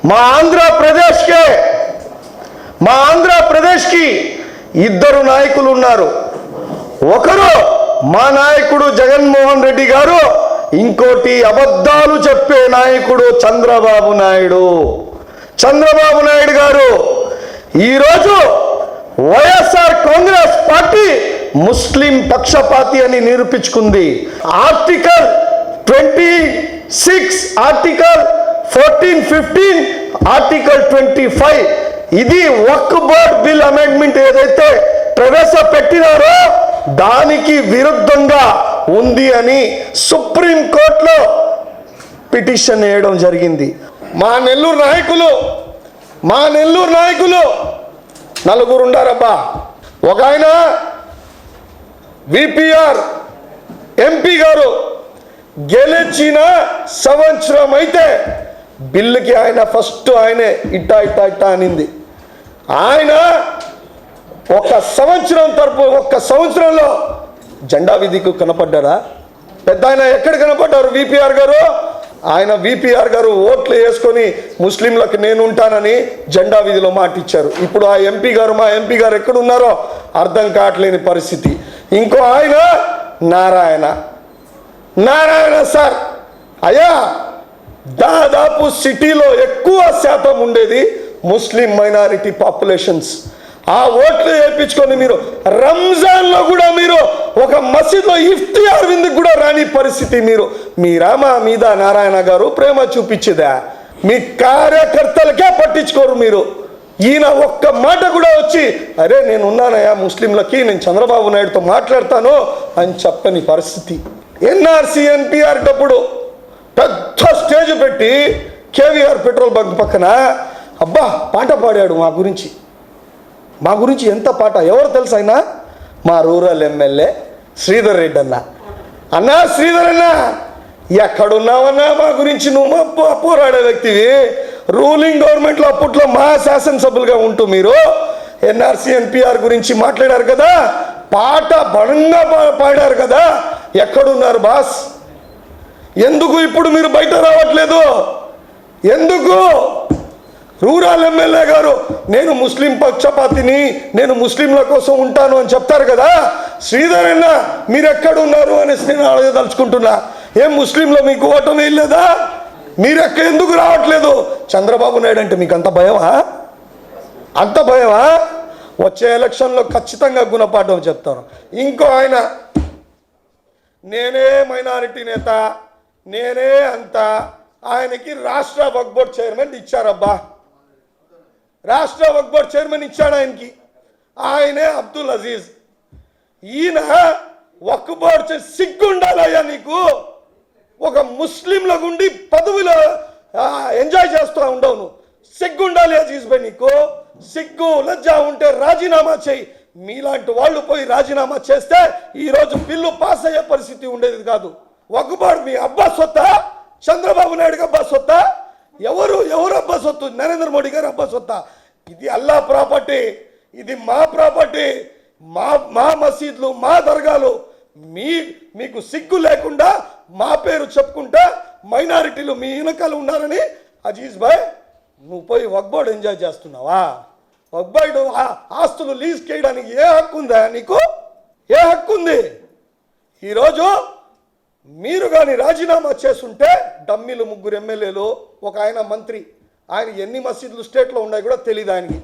మా ఆంధ్రప్రదేశ్కి ఇద్దరు నాయకులు ఉన్నారు. ఒకరు మా నాయకుడు జగన్మోహన్ రెడ్డి గారు, ఇంకోటి అబద్ధాలు చెప్పే నాయకుడు చంద్రబాబు నాయుడు గారు. ఈరోజు వైఎస్ఆర్ కాంగ్రెస్ పార్టీ ముస్లిం పక్షపాతి అని నిరూపించుకుంది. ఆర్టికల్ 26, ఆర్టికల్ 14, 15, ఆర్టికల్ 25 ఇది వక్ఫ్ బోర్డ్ బిల్ అమెండ్మెంట్ ఏదైతే ప్రవేశపెట్టినారో దానికి విరుద్ధంగా ఉంది అని సుప్రీం కోర్టులో పిటిషన్ వేయడం జరిగింది. మా నెల్లూరు నాయకులు నలుగురు ఉండారబ్బా. ఒక ఆయన విపిఆర్ ఎంపీ గారు గెలిచిన సంవత్సరం అయితే బిల్లుకి ఆయన ఫస్ట్ ఆయనే ఇట్టా అనింది. ఆయన ఒక్క సంవత్సరంలో జెండా విధికి కనపడ్డారా? పెద్ద ఆయన ఎక్కడ కనపడ్డారు? విపిఆర్ గారు ఓట్లు వేసుకొని ముస్లింలకు నేను ఉంటానని జెండా విధిలో మాట ఇచ్చారు. ఇప్పుడు మా ఎంపీ గారు ఎక్కడున్నారో అర్థం కావట్లేని పరిస్థితి. ఇంకో ఆయన నారాయణ సార్, అయ్యా దాదాపు సిటీలో ఎక్కువ శాతం ఉండేది ముస్లిం మైనారిటీ పాపులేషన్స్. ఆ ఓట్లు వేయించుకొని మీరు రంజాన్లో కూడా మీరు ఒక మసీద్లో ఇఫ్తియార్ విందుకు కూడా రాని పరిస్థితి. మీరా మా మీద నారాయణ గారు ప్రేమ చూపించేదా? మీ కార్యకర్తలకే పట్టించుకోరు మీరు. ఈయన ఒక్క మాట కూడా వచ్చి అరే నేను ఉన్నానయ్యా ముస్లింలకి, నేను చంద్రబాబు నాయుడుతో మాట్లాడతాను అని చెప్పని పరిస్థితి. ఎన్ఆర్సీ ఎన్పిఆర్ అప్పుడు పెద్ద స్టేజ్ పెట్టి కేవీఆర్ పెట్రోల్ బంక్ పక్కన అబ్బా పాట పాడాడు మా గురించి ఎంత పాట. ఎవరు తెలుసు ఆయన? మా రూరల్ ఎమ్మెల్యే శ్రీధర్ రెడ్డి అన్నా శ్రీధర్ అన్న ఎక్కడున్నావన్నా మా గురించి నువ్వు పోరాడే వ్యక్తివి. రూలింగ్ గవర్నమెంట్లో అప్పట్లో మా శాసనసభ్యులుగా ఉంటూ మీరు ఎన్ఆర్సీ ఎన్పిఆర్ గురించి మాట్లాడారు కదా, పాట బలంగా పాడారు కదా, ఎక్కడున్నారు బాస్? ఎందుకు ఇప్పుడు మీరు బయట రావట్లేదు? ఎందుకు? రూరల్ ఎమ్మెల్యే గారు నేను ముస్లిం పక్షపాతిని, నేను ముస్లింల కోసం ఉంటాను అని చెప్తారు కదా. శ్రీధర్ అన్న మీరు ఎక్కడున్నారు అనేసి నేను అడగదలుచుకుంటున్నా. ఏం ముస్లింలో మీకు ఓటమి వేయలేదా? మీరు ఎందుకు రావట్లేదు? చంద్రబాబు నాయుడు అంటే మీకు అంత భయమా? వచ్చే ఎలక్షన్లో ఖచ్చితంగా గుణపాఠం చెప్తాను. ఇంకో ఆయన నేనే మైనారిటీ నేత, నేనే అంత, ఆయనకి రాష్ట్ర వక్ఫ్ బోర్డ్ చైర్మన్ ఇచ్చారబ్బా. రాష్ట్ర వక్ఫ్ బోర్డ్ చైర్మన్ ఇచ్చాడు ఆయనకి. ఆయనే అబ్దుల్ అజీజ్. ఈయన వక్ఫ్ బోర్డ్ సిగ్గుండాలయ్యా నీకు. ఒక ముస్లింల గుండి పదవిలో ఎంజాయ్ చేస్తూ ఉండవు నువ్వు. సిగ్గుండాలి అజీజ్ భాయ్ నీకు. సిగ్గు లజ్జా ఉంటే రాజీనామా చేయి. మీలాంటి వాళ్ళు పోయి రాజీనామా చేస్తే ఈరోజు బిల్లు పాస్ అయ్యే పరిస్థితి ఉండేది కాదు. వక్ఫ్ బోర్డ్ మీ అబ్బా సొత్తా? చంద్రబాబు నాయుడుకి అబ్బా సొత్తా? ఎవరు అబ్బా సొత్తు? నరేంద్ర మోడీ గారు అబ్బా సొత్తా? ఇది అల్లా ప్రాపర్టీ, ఇది మా ప్రాపర్టీ, మా మసీద్లు, మా దర్గాలు. మీకు సిగ్గు లేకుండా మా పేరు చెప్పుకుంటా మైనారిటీలు మీ వెనకాల ఉన్నారని అజీజ్ భాయ్ నువ్వు పోయి వక్ఫ్ బోర్డ్ ఎంజాయ్ చేస్తున్నావా? వక్ఫ్ బోర్డ్ ఆస్తులు లీజ్ చేయడానికి ఏ హక్కు ఉందా నీకు? ఏ హక్కు ఉంది? ఈరోజు మీరు కానీ రాజీనామా చేస్తుంటే డమ్మీలు 3 ఎమ్మెల్యేలు, ఒక ఆయన మంత్రి, ఆయన ఎన్ని మసీదులు స్టేట్లో ఉన్నాయి కూడా తెలియదు ఆయనకి.